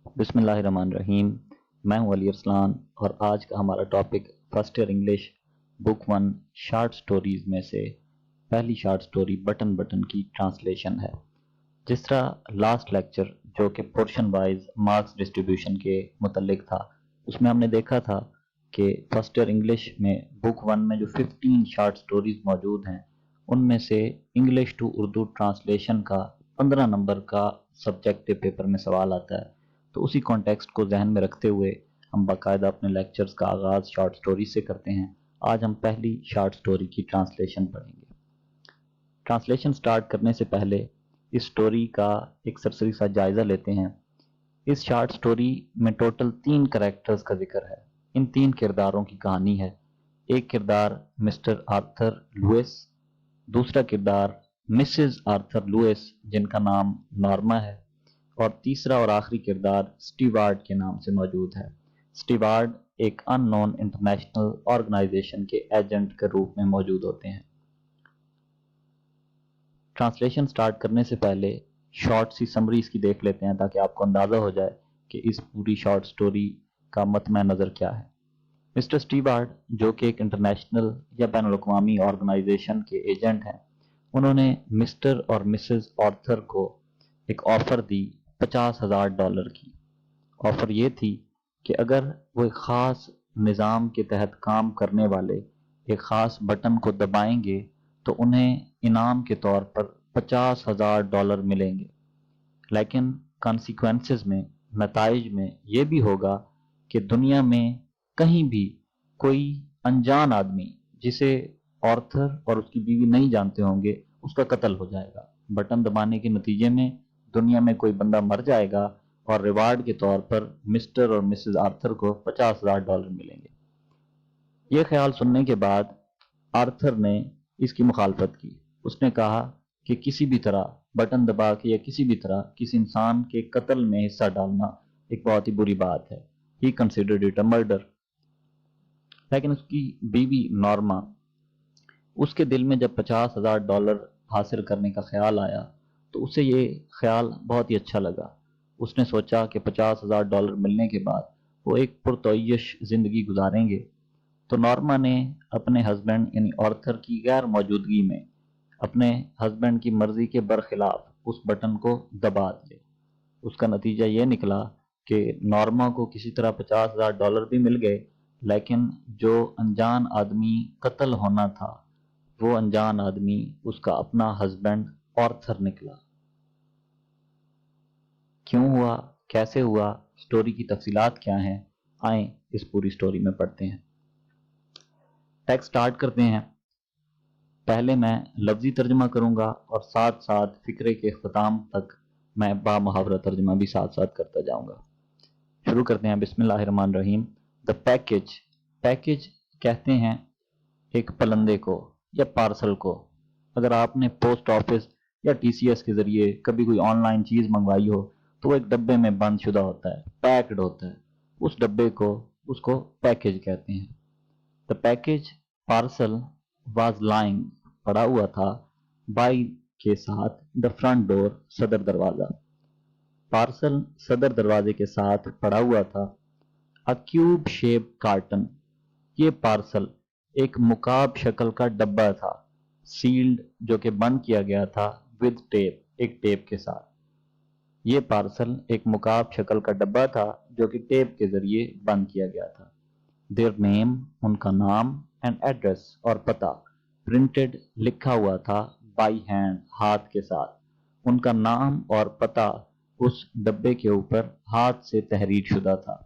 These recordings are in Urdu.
بسم اللہ الرحمن الرحیم۔ میں ہوں علی ارسلان اور آج کا ہمارا topic first year English book 1 short stories میں سے پہلی شارٹ سٹوری بٹن بٹن کی ٹرانسلیشن ہے۔ جس طرح لاسٹ لیکچر جو کہ پورشن وائز مارکس ڈسٹریبیوشن کے متعلق تھا، اس میں ہم نے دیکھا تھا کہ فرسٹ ایئر انگلش میں بک 1 میں جو 15 شارٹ سٹوریز موجود ہیں ان میں سے انگلش ٹو اردو ٹرانسلیشن کا 15 نمبر کا سبجیکٹو پیپر میں سوال آتا ہے۔ تو اسی کانٹیکسٹ کو ذہن میں رکھتے ہوئے ہم باقاعدہ اپنے لیکچرز کا آغاز شارٹ سٹوری سے کرتے ہیں۔ آج ہم پہلی شارٹ سٹوری کی ٹرانسلیشن پڑھیں گے۔ ٹرانسلیشن سٹارٹ کرنے سے پہلے اس سٹوری کا ایک سرسری سا جائزہ لیتے ہیں۔ اس شارٹ سٹوری میں ٹوٹل 3 کریکٹرز کا ذکر ہے۔ ان 3 کرداروں کی کہانی ہے۔ ایک کردار مسٹر آرتھر لوئس، دوسرا کردار مسز آرتھر لوئس جن کا نام نارما ہے، اور تیسرا اور آخری کردار سٹیوارڈ کے نام سے موجود ہے۔ سٹیوارڈ ایک ان نون انٹرنیشنل آرگنائزیشن کے ایجنٹ کے روپ میں موجود ہوتے ہیں۔ ٹرانسلیشن سٹارٹ کرنے سے پہلے شارٹ سی سمری اس کی دیکھ لیتے ہیں تاکہ آپ کو اندازہ ہو جائے کہ اس پوری شارٹ سٹوری کا متمع نظر کیا ہے۔ مسٹر سٹیوارڈ جو کہ ایک انٹرنیشنل یا بین الاقوامی آرگنائزیشن کے ایجنٹ ہیں، انہوں نے مسٹر اور مسز آرتھر کو ایک آفر دی $50,000 کی۔ آفر یہ تھی کہ اگر وہ ایک خاص نظام کے تحت کام کرنے والے ایک خاص بٹن کو دبائیں گے تو انہیں انعام کے طور پر $50,000 ملیں گے، لیکن کانسیکوینسز میں، نتائج میں یہ بھی ہوگا کہ دنیا میں کہیں بھی کوئی انجان آدمی جسے آرتھر اور اس کی بیوی نہیں جانتے ہوں گے اس کا قتل ہو جائے گا۔ بٹن دبانے کے نتیجے میں دنیا میں کوئی بندہ مر جائے گا اور ریوارڈ کے طور پر مسٹر اور مسز آرتھر کو $50,000 ملیں گے۔ یہ خیال سننے کے بعد آرتھر نے اس کی مخالفت کی۔ اس نے کہا کہ کسی بھی طرح بٹن دبا کے یا کسی بھی طرح کسی انسان کے قتل میں حصہ ڈالنا ایک بہت ہی بری بات ہے۔ He considered it a murder۔ لیکن اس کی بیوی نارما، اس کے دل میں جب $50,000 حاصل کرنے کا خیال آیا تو اسے یہ خیال بہت ہی اچھا لگا۔ اس نے سوچا کہ $50,000 ملنے کے بعد وہ ایک پرتعیش زندگی گزاریں گے۔ تو نارما نے اپنے ہسبینڈ یعنی آرتھر کی غیر موجودگی میں اپنے ہسبینڈ کی مرضی کے برخلاف اس بٹن کو دبا دیا۔ اس کا نتیجہ یہ نکلا کہ نارما کو کسی طرح $50,000 بھی مل گئے، لیکن جو انجان آدمی قتل ہونا تھا وہ انجان آدمی اس کا اپنا ہسبینڈ آرتھر نکلا۔ کیوں ہوا، کیسے ہوا، سٹوری کی تفصیلات کیا ہیں، آئیں اس پوری سٹوری میں پڑھتے ہیں۔ ٹیکسٹ سٹارٹ کرتے ہیں۔ پہلے میں لفظی ترجمہ کروں گا اور ساتھ ساتھ فقرے کے اختتام تک میں با محاورہ ترجمہ بھی ساتھ ساتھ کرتا جاؤں گا۔ شروع کرتے ہیں۔ بسم اللہ الرحمن الرحیم۔ دا پیکج، پیکج کہتے ہیں ایک پلندے کو یا پارسل کو۔ اگر آپ نے پوسٹ آفس یا TCS کے ذریعے کبھی کوئی آن لائن چیز منگوائی ہو تو وہ ایک ڈبے میں بند شدہ ہوتا ہے، پیکڈ ہوتا ہے، اس ڈبے کو اس کو پیکج کہتے ہیں۔ The package parcel was lying, پڑا ہوا تھا، بائی کے ساتھ، دا فرنٹ ڈور، صدر دروازہ۔ پارسل صدر دروازے کے ساتھ پڑا ہوا تھا۔ A cube shaped carton، یہ پارسل ایک مکعب شکل کا ڈبہ تھا، سیلڈ جو کہ بند کیا گیا تھا، with tape، ایک ٹیپ کے ساتھ۔ یہ پارسل ایک مکعب شکل کا ڈبہ تھا جو کہ ٹیپ کے ذریعے بند کیا گیا تھا۔ Their name، ان کا نام، and address، اور پتہ، printed، لکھا ہوا تھا، by hand، ہاتھ کے ساتھ۔ ان کا نام اور پتہ اس ڈبے کے اوپر ہاتھ سے تحریر شدہ تھا۔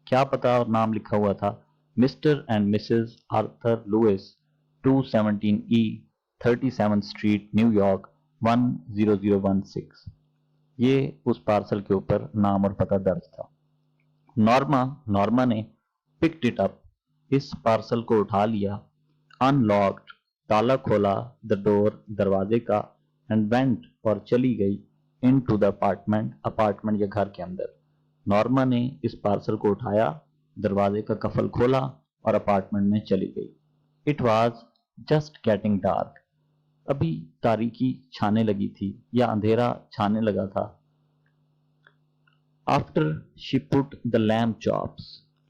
کیا پتہ اور نام لکھا ہوا تھا؟ Mr and Mrs Arthur Lewis, 217 37 street, New York, 10016۔ یہ اس پارسل کے اوپر نام اور پتہ درج تھا۔ نارما نے پکڈ اٹ اپ، اس پارسل کو اٹھا لیا، ان لاکڈ، تالا کھولا، دا ڈور، دروازے کا، اینڈ وینٹ، اور چلی گئی، ان ٹو دا اپارٹمنٹ، اپارٹمنٹ یا گھر کے اندر۔ نارما نے اس پارسل کو اٹھایا، دروازے کا قفل کھولا اور اپارٹمنٹ میں چلی گئی۔ It was just getting dark, ابھی تاریکی چھانے لگی تھی یا اندھیرا چھانے لگا تھا۔ After she put the lamb chops.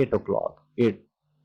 8 o'clock 8